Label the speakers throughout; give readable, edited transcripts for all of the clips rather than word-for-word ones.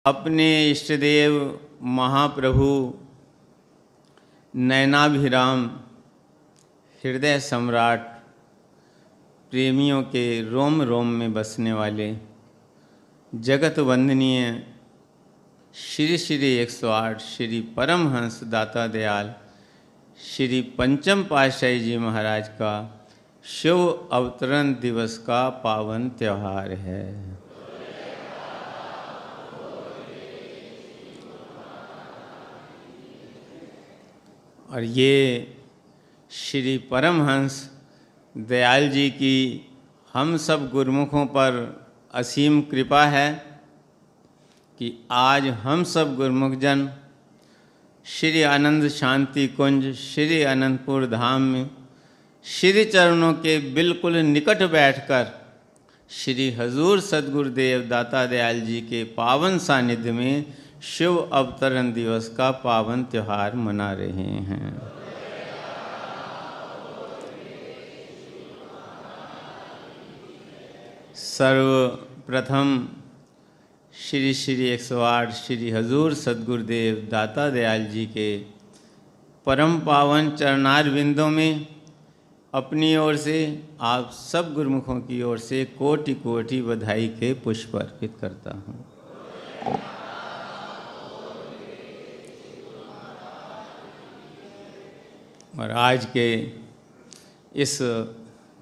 Speaker 1: अपने इष्टदेव महाप्रभु नयनाभिराम हृदय सम्राट प्रेमियों के रोम रोम में बसने वाले जगत वंदनीय श्री श्री 108 श्री परमहंस दाता दयाल श्री पंचम पातशाही जी महाराज का शुभ अवतरण दिवस का पावन त्यौहार है। और ये श्री परमहंस दयाल जी की हम सब गुरुमुखों पर असीम कृपा है कि आज हम सब गुरुमुख जन श्री आनंद शांति कुंज श्री अनंतपुर धाम में श्री चरणों के बिल्कुल निकट बैठकर श्री हजूर सद्गुरुदेव दाता दयाल जी के पावन सानिध्य में शुभ अवतरण दिवस का पावन त्यौहार मना रहे हैं। सर्वप्रथम श्री श्री 108 श्री हजूर सद्गुरुदेव दाता दयाल जी के परम पावन चरणार बिंदों में अपनी ओर से आप सब गुरुमुखों की ओर से कोटि कोटि बधाई के पुष्प अर्पित करता हूँ। और आज के इस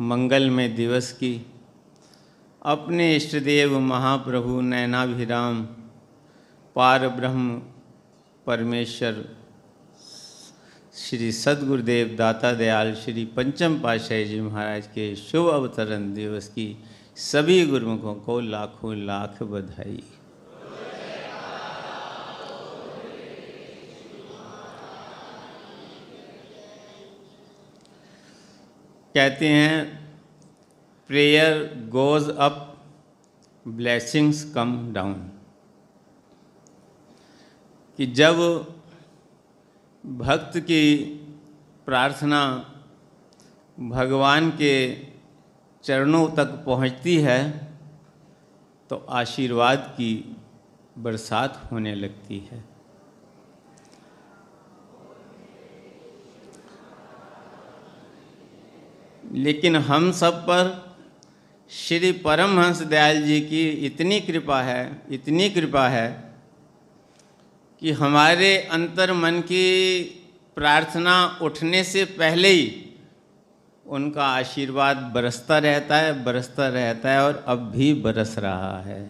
Speaker 1: मंगलमय दिवस की अपने इष्टदेव महाप्रभु नयनाभिराम पार ब्रह्म परमेश्वर श्री सद्गुरुदेव दाता दयाल श्री पंचम पातशाही जी महाराज के शुभ अवतरण दिवस की सभी गुरुमुखों को लाखों लाख बधाई। कहते हैं prayer goes up blessings come down, कि जब भक्त की प्रार्थना भगवान के चरणों तक पहुंचती है तो आशीर्वाद की बरसात होने लगती है। लेकिन हम सब पर श्री परमहंस दयाल जी की इतनी कृपा है कि हमारे अंतर मन की प्रार्थना उठने से पहले ही उनका आशीर्वाद बरसता रहता है और अब भी बरस रहा है।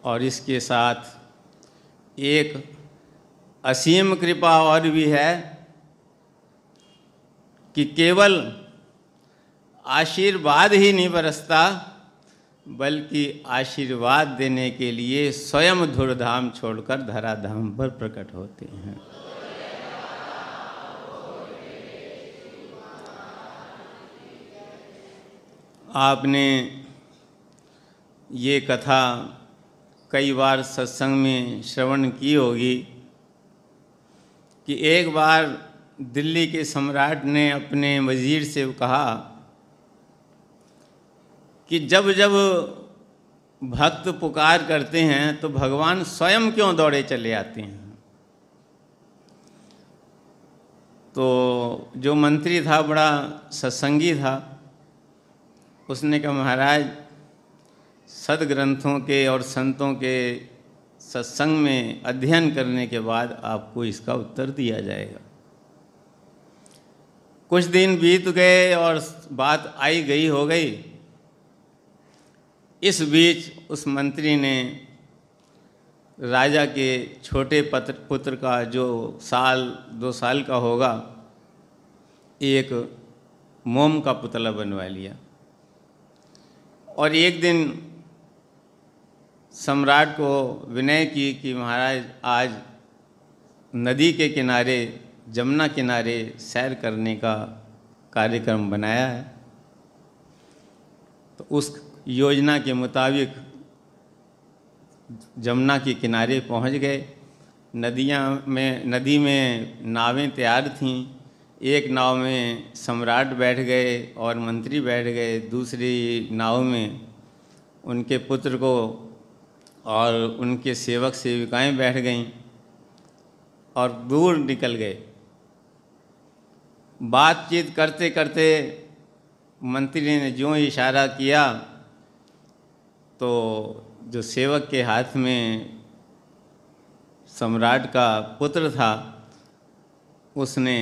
Speaker 1: और इसके साथ एक असीम कृपा और भी है कि केवल आशीर्वाद ही नहीं बरसता बल्कि आशीर्वाद देने के लिए स्वयं धुरधाम छोड़कर धराधाम पर प्रकट होते हैं। आपने ये कथा कई बार सत्संग में श्रवण की होगी कि एक बार दिल्ली के सम्राट ने अपने वजीर से कहा कि जब जब भक्त पुकार करते हैं तो भगवान स्वयं क्यों दौड़े चले आते हैं। तो जो मंत्री था बड़ा सत्संगी था, उसने कहा महाराज सद्ग्रंथों के और संतों के सत्संग में अध्ययन करने के बाद आपको इसका उत्तर दिया जाएगा। कुछ दिन बीत गए और बात आई गई हो गई। इस बीच उस मंत्री ने राजा के छोटे पुत्र का जो 2 साल का होगा एक मोम का पुतला बनवा लिया। और एक दिन सम्राट को विनय की कि महाराज आज नदी के किनारे जमुना किनारे सैर करने का कार्यक्रम बनाया है। तो उस योजना के मुताबिक जमुना के किनारे पहुंच गए। नदी में नावें तैयार थीं, एक नाव में सम्राट बैठ गए और मंत्री बैठ गए, दूसरी नाव में उनके पुत्र को और उनके सेवक सेविकाएं बैठ गईं और दूर निकल गए। बातचीत करते करते मंत्री ने जो इशारा किया तो जो सेवक के हाथ में सम्राट का पुत्र था, उसने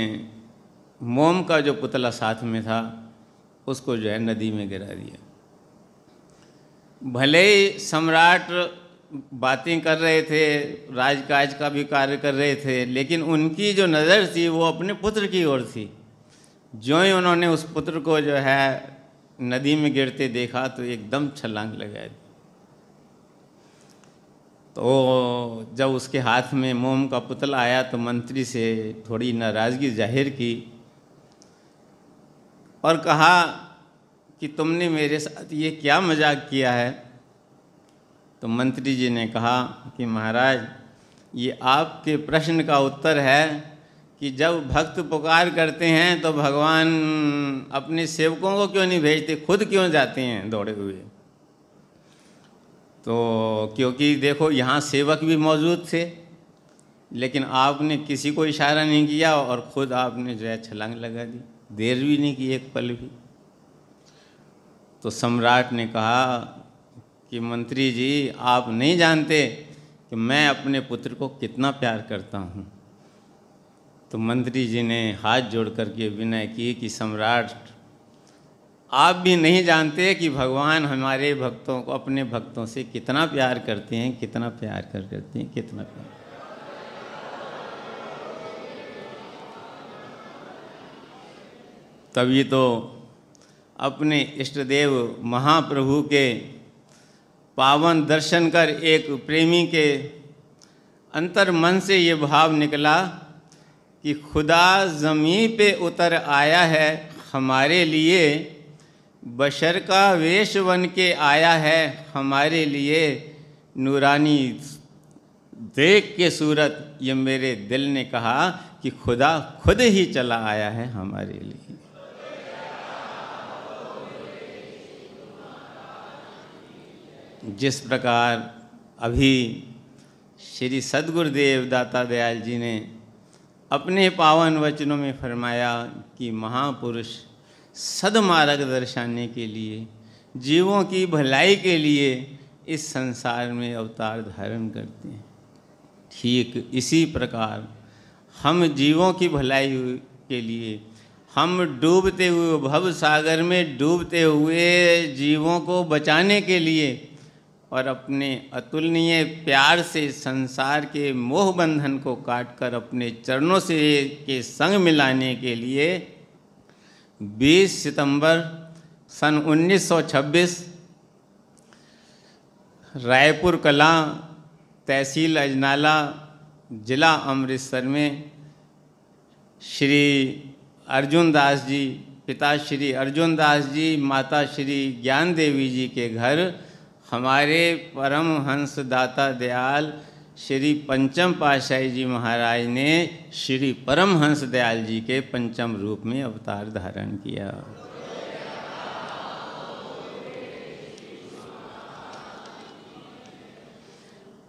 Speaker 1: मोम का जो पुतला साथ में था उसको जो है नदी में गिरा दिया। भले ही सम्राट बातें कर रहे थे, राजकाज का भी कार्य कर रहे थे, लेकिन उनकी जो नज़र थी वो अपने पुत्र की ओर थी। जो ही उन्होंने उस पुत्र को जो है नदी में गिरते देखा तो एकदम छलांग लगा दी। तो जब उसके हाथ में मोम का पुतला आया तो मंत्री से थोड़ी नाराज़गी जाहिर की और कहा कि तुमने मेरे साथ ये क्या मजाक किया है। तो मंत्री जी ने कहा कि महाराज, ये आपके प्रश्न का उत्तर है कि जब भक्त पुकार करते हैं तो भगवान अपने सेवकों को क्यों नहीं भेजते, खुद क्यों जाते हैं दौड़े हुए। तो क्योंकि देखो यहाँ सेवक भी मौजूद थे, लेकिन आपने किसी को इशारा नहीं किया और ख़ुद आपने जो है छलांग लगा दी, देर भी नहीं की एक पल भी। तो सम्राट ने कहा कि मंत्री जी, आप नहीं जानते कि मैं अपने पुत्र को कितना प्यार करता हूँ। तो मंत्री जी ने हाथ जोड़ करके विनय की कि सम्राट, आप भी नहीं जानते कि भगवान हमारे भक्तों को, अपने भक्तों से कितना प्यार करते हैं, कितना प्यार करते हैं, कितना प्यार। तभी तो अपने इष्ट देव महाप्रभु के पावन दर्शन कर एक प्रेमी के अंतर मन से ये भाव निकला कि खुदा ज़मीं पे उतर आया है हमारे लिए, बशर का वेश बन के आया है हमारे लिए। नूरानी देख के सूरत ये मेरे दिल ने कहा कि खुदा खुद ही चला आया है हमारे लिए। जिस प्रकार अभी श्री सद्गुरुदेव दाता दयाल जी ने अपने पावन वचनों में फरमाया कि महापुरुष सद्मार्ग दर्शाने के लिए, जीवों की भलाई के लिए इस संसार में अवतार धारण करते हैं, ठीक इसी प्रकार हम जीवों की भलाई के लिए, हम डूबते हुए भव सागर में डूबते हुए जीवों को बचाने के लिए और अपने अतुलनीय प्यार से संसार के मोह बंधन को काटकर अपने चरणों से के संग मिलाने के लिए 20 सितंबर सन 1926 रायपुर कला, तहसील अजनाला, जिला अमृतसर में श्री अर्जुन दास जी, पिता श्री अर्जुन दास जी, माता श्री ज्ञान देवी जी के घर हमारे परमहंस दाता दयाल श्री पंचम पातशाही जी महाराज ने श्री परमहंस दयाल जी के पंचम रूप में अवतार धारण किया।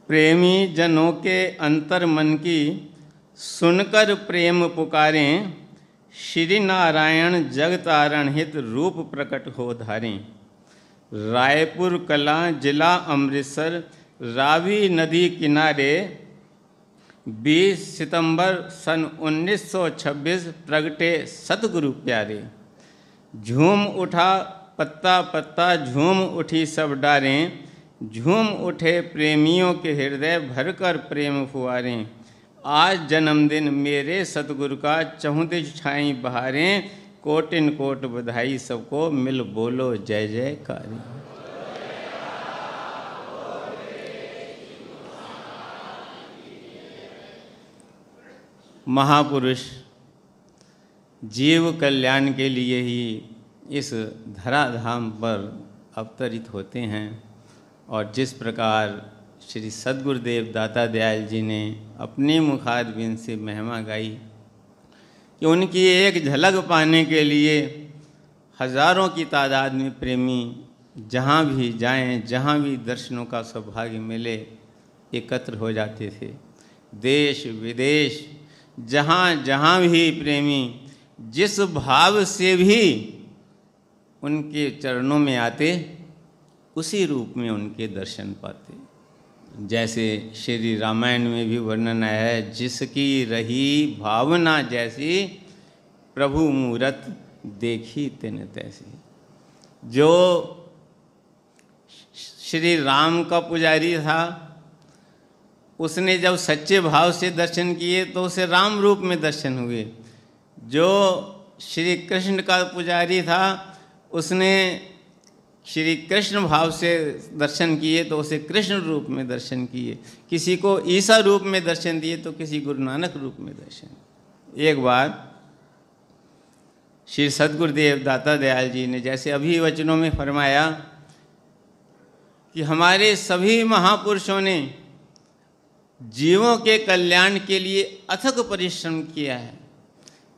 Speaker 1: प्रेमी जनों के अंतर मन की सुनकर प्रेम पुकारें, श्री नारायण जगतारण हित रूप प्रकट हो धारें। रायपुर कला, जिला अमृतसर, रावी नदी किनारे 20 सितंबर सन 1926 प्रगटे सतगुरु प्यारे। झूम उठा पत्ता पत्ता, झूम उठी सब डारें, झूम उठे प्रेमियों के हृदय भरकर प्रेम फुआरें। आज जन्मदिन मेरे सतगुरु का, चहुदिश छाई बहारें, कोटिन कोट बधाई सबको, मिल बोलो जय जयकारी। महापुरुष जीव कल्याण के लिए ही इस धराधाम पर अवतरित होते हैं और जिस प्रकार श्री सद्गुरुदेव दाता दयाल जी ने अपने मुखारबिंद से महिमा गाई कि उनकी एक झलक पाने के लिए हजारों की तादाद में प्रेमी जहाँ भी जाएं, जहाँ भी दर्शनों का सौभाग्य मिले एकत्र हो जाते थे। देश विदेश जहाँ जहाँ भी प्रेमी जिस भाव से भी उनके चरणों में आते, उसी रूप में उनके दर्शन पाते। जैसे श्री रामायण में भी वर्णन है, जिसकी रही भावना जैसी प्रभु मूरत देखी तिन तैसी। जो श्री राम का पुजारी था, उसने जब सच्चे भाव से दर्शन किए तो उसे राम रूप में दर्शन हुए। जो श्री कृष्ण का पुजारी था, उसने श्री कृष्ण भाव से दर्शन किए तो उसे कृष्ण रूप में दर्शन किए। किसी को ईसा रूप में दर्शन दिए तो किसी गुरु नानक रूप में दर्शन। एक बार श्री सद्गुरुदेव दाता दयाल जी ने जैसे अभी वचनों में फरमाया कि हमारे सभी महापुरुषों ने जीवों के कल्याण के लिए अथक परिश्रम किया है।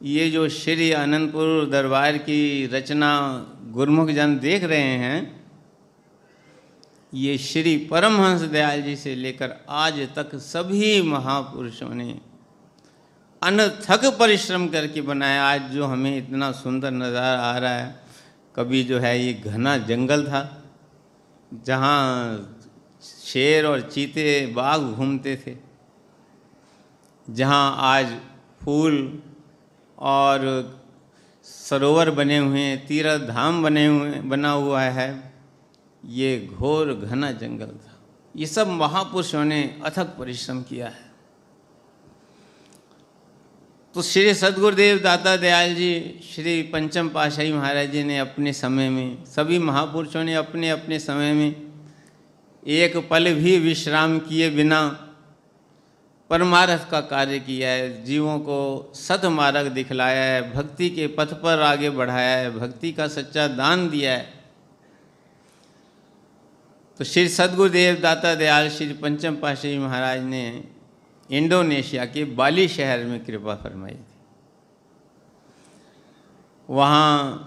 Speaker 1: ये जो श्री आनंदपुर दरबार की रचना गुरुमुख जन देख रहे हैं, ये श्री परमहंस दयाल जी से लेकर आज तक सभी महापुरुषों ने अनथक परिश्रम करके बनाया। आज जो हमें इतना सुंदर नज़ारा आ रहा है, कभी जो है ये घना जंगल था जहाँ शेर और चीते बाघ घूमते थे, जहाँ आज फूल और सरोवर बने हुए हैं, तीर्थ धाम बना हुआ है, ये घोर घना जंगल था। ये सब महापुरुषों ने अथक परिश्रम किया है। तो श्री सद्गुरुदेव दाता दयाल जी, श्री पंचम पातशाही महाराज जी ने अपने समय में, सभी महापुरुषों ने अपने अपने समय में एक पल भी विश्राम किए बिना परमार्थ का कार्य किया है। जीवों को सतमार्ग दिखलाया है, भक्ति के पथ पर आगे बढ़ाया है, भक्ति का सच्चा दान दिया है। तो श्री सद्गुरुदेव दाता दयाल श्री पंचम पातशाही महाराज ने इंडोनेशिया के बाली शहर में कृपा फरमाई थी। वहाँ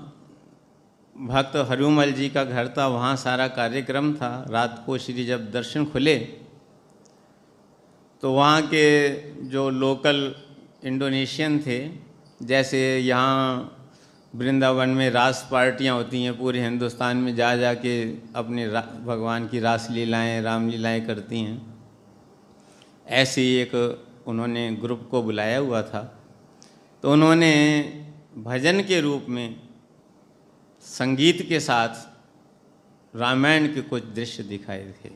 Speaker 1: भक्त हरुमल जी का घर था, वहाँ सारा कार्यक्रम था। रात को श्री जब दर्शन खुले तो वहाँ के जो लोकल इंडोनेशियन थे, जैसे यहाँ वृंदावन में रास पार्टियाँ होती हैं, पूरे हिंदुस्तान में जा जा के अपने भगवान की रास लीलाएँ, रामलीलाएँ करती हैं, ऐसे ही एक उन्होंने ग्रुप को बुलाया हुआ था। तो उन्होंने भजन के रूप में संगीत के साथ रामायण के कुछ दृश्य दिखाए थे।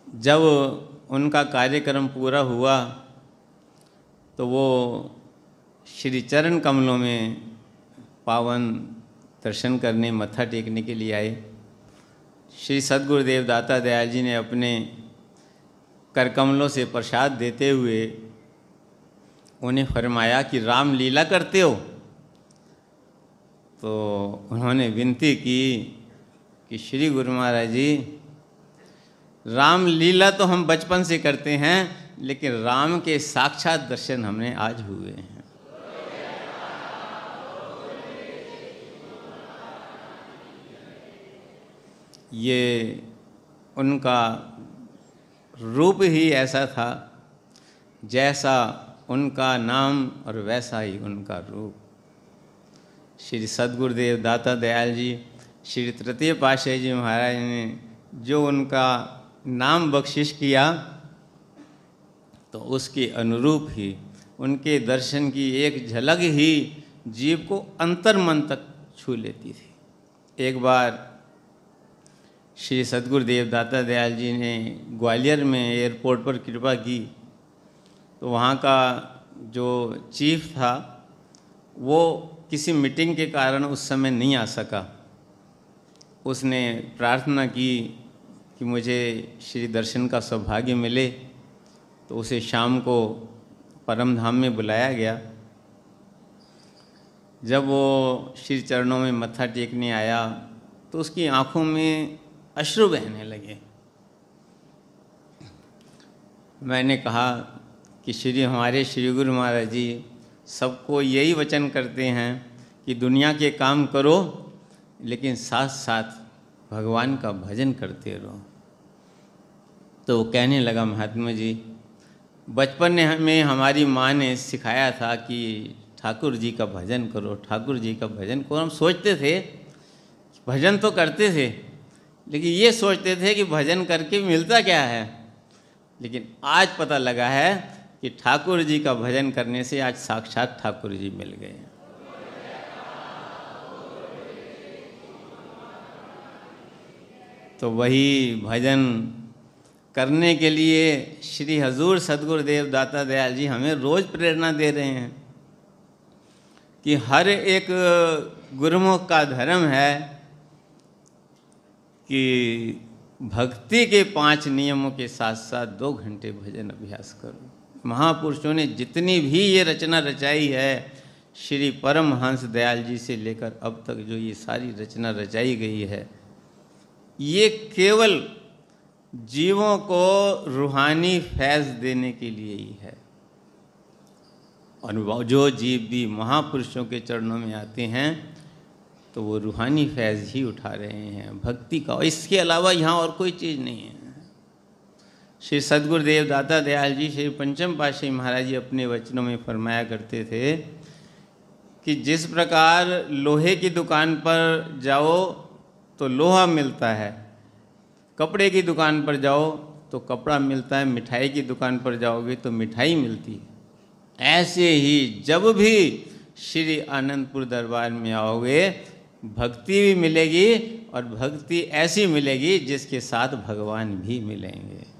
Speaker 1: जब उनका कार्यक्रम पूरा हुआ तो वो श्री चरण कमलों में पावन दर्शन करने, मत्था टेकने के लिए आए। श्री सद्गुरुदेव दाता दयाल जी ने अपने कर कमलों से प्रसाद देते हुए उन्हें फरमाया कि राम लीला करते हो। तो उन्होंने विनती की कि श्री गुरु महाराज जी, राम लीला तो हम बचपन से करते हैं, लेकिन राम के साक्षात दर्शन हमने आज हुए हैं। ये उनका रूप ही ऐसा था, जैसा उनका नाम और वैसा ही उनका रूप। श्री सद्गुरुदेव दाता दयाल जी, श्री तृतीय पातशाही जी महाराज ने जो उनका नाम बख्शिश किया, तो उसके अनुरूप ही उनके दर्शन की एक झलक ही जीव को अंतर मन तक छू लेती थी। एक बार श्री सद्गुरुदेव दाता दयाल जी ने ग्वालियर में एयरपोर्ट पर कृपा की, तो वहाँ का जो चीफ था वो किसी मीटिंग के कारण उस समय नहीं आ सका। उसने प्रार्थना की कि मुझे श्री दर्शन का सौभाग्य मिले, तो उसे शाम को परम धाम में बुलाया गया। जब वो श्री चरणों में मत्था टेकने आया तो उसकी आंखों में अश्रु बहने लगे। मैंने कहा कि हमारे श्री गुरु महाराज जी सबको यही वचन करते हैं कि दुनिया के काम करो लेकिन साथ साथ भगवान का भजन करते रहो। तो वो कहने लगा, महात्मा जी, बचपन में हमारी माँ ने सिखाया था कि ठाकुर जी का भजन करो, ठाकुर जी का भजन करो। हम सोचते थे, भजन तो करते थे, लेकिन ये सोचते थे कि भजन करके मिलता क्या है। लेकिन आज पता लगा है कि ठाकुर जी का भजन करने से आज साक्षात ठाकुर जी मिल गए हैं। तो वही भजन करने के लिए श्री हजूर सद्गुरुदेव दाता दयाल जी हमें रोज़ प्रेरणा दे रहे हैं कि हर एक गुरुमुख का धर्म है कि भक्ति के 5 नियमों के साथ साथ 2 घंटे भजन अभ्यास करो। महापुरुषों ने जितनी भी ये रचना रचाई है, श्री परमहंस दयाल जी से लेकर अब तक जो ये सारी रचना रचाई गई है, ये केवल जीवों को रूहानी फैज़ देने के लिए ही है। और जो जीव भी महापुरुषों के चरणों में आते हैं तो वो रूहानी फैज़ ही उठा रहे हैं, भक्ति का। इसके अलावा यहाँ और कोई चीज़ नहीं है। श्री सद्गुरुदेव दाता दयाल जी, श्री पंचम पातशाही महाराज जी अपने वचनों में फरमाया करते थे कि जिस प्रकार लोहे की दुकान पर जाओ तो लोहा मिलता है, कपड़े की दुकान पर जाओ तो कपड़ा मिलता है, मिठाई की दुकान पर जाओगे तो मिठाई मिलती है, ऐसे ही जब भी श्री आनंदपुर दरबार में आओगे भक्ति भी मिलेगी और भक्ति ऐसी मिलेगी जिसके साथ भगवान भी मिलेंगे।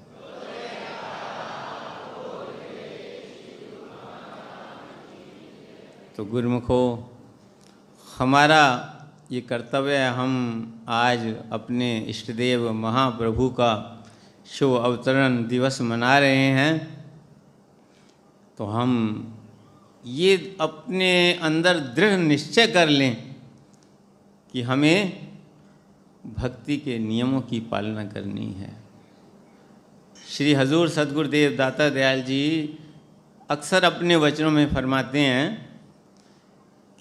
Speaker 1: तो गुरुमुखों, हमारा ये कर्तव्य है, हम आज अपने इष्टदेव महाप्रभु का शुभ अवतरण दिवस मना रहे हैं, तो हम ये अपने अंदर दृढ़ निश्चय कर लें कि हमें भक्ति के नियमों की पालना करनी है। श्री हजूर सद्गुरुदेव दाता दयाल जी अक्सर अपने वचनों में फरमाते हैं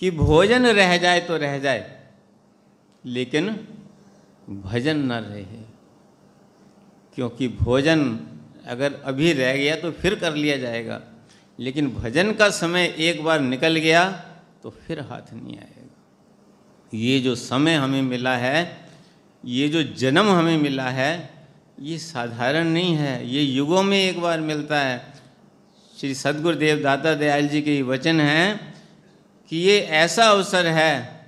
Speaker 1: कि भोजन रह जाए तो रह जाए, लेकिन भजन न रहे, क्योंकि भोजन अगर अभी रह गया तो फिर कर लिया जाएगा, लेकिन भजन का समय एक बार निकल गया तो फिर हाथ नहीं आएगा। ये जो समय हमें मिला है, ये जो जन्म हमें मिला है, ये साधारण नहीं है, ये युगों में एक बार मिलता है। श्री सद्गुरुदेव दाता दयाल जी के वचन हैं कि ये ऐसा अवसर है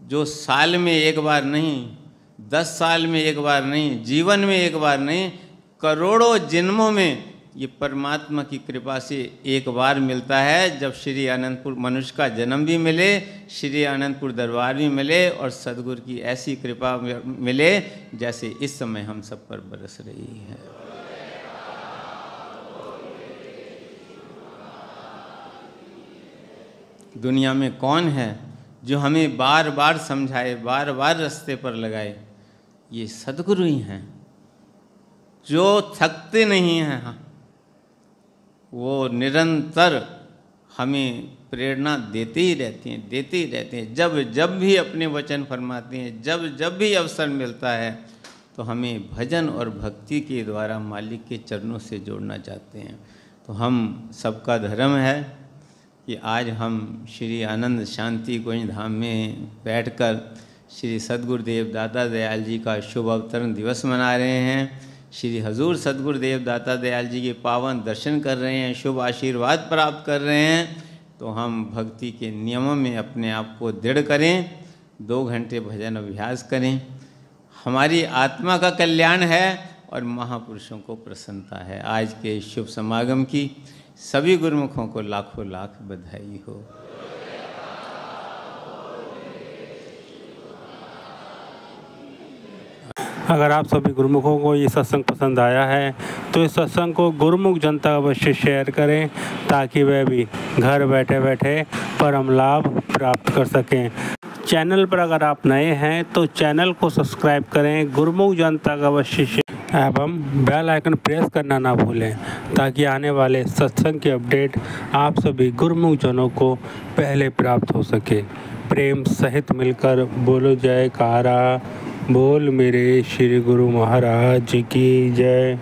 Speaker 1: जो साल में एक बार नहीं, 10 साल में एक बार नहीं, जीवन में एक बार नहीं, करोड़ों जन्मों में ये परमात्मा की कृपा से एक बार मिलता है, जब श्री आनंदपुर मनुष्य का जन्म भी मिले, श्री आनंदपुर दरबार भी मिले और सद्गुरु की ऐसी कृपा मिले जैसे इस समय हम सब पर बरस रही है। दुनिया में कौन है जो हमें बार बार समझाए, बार बार रास्ते पर लगाए? ये सद्गुरु ही हैं जो थकते नहीं हैं। वो निरंतर हमें प्रेरणा देते ही रहते हैं, देते ही रहते हैं। जब जब भी अपने वचन फरमाते हैं, जब जब भी अवसर मिलता है तो हमें भजन और भक्ति के द्वारा मालिक के चरणों से जोड़ना चाहते हैं। तो हम सबका धर्म है कि आज हम श्री आनंद शांति कुंज धाम में बैठकर श्री सद्गुरुदेव दाता दयाल जी का शुभ अवतरण दिवस मना रहे हैं। श्री हजूर सद्गुरुदेव दाता दयाल जी के पावन दर्शन कर रहे हैं, शुभ आशीर्वाद प्राप्त कर रहे हैं। तो हम भक्ति के नियमों में अपने आप को दृढ़ करें, 2 घंटे भजन अभ्यास करें। हमारी आत्मा का कल्याण है और महापुरुषों को प्रसन्नता है। आज के शुभ समागम की सभी गुरुमुखों को लाखों लाख बधाई हो।
Speaker 2: अगर आप सभी गुरुमुखों को ये सत्संग पसंद आया है तो इस सत्संग को गुरुमुख जनता अवश्य शेयर करें, ताकि वह भी घर बैठे बैठे परम लाभ प्राप्त कर सकें। चैनल पर अगर आप नए हैं तो चैनल को सब्सक्राइब करें, गुरुमुख जनता का अवश्य शेयर एवं बेल आइकन प्रेस करना ना भूलें, ताकि आने वाले सत्संग की अपडेट आप सभी गुरुमुख जनों को पहले प्राप्त हो सके। प्रेम सहित मिलकर बोलो जयकारा, बोल मेरे श्री गुरु महाराज की जय।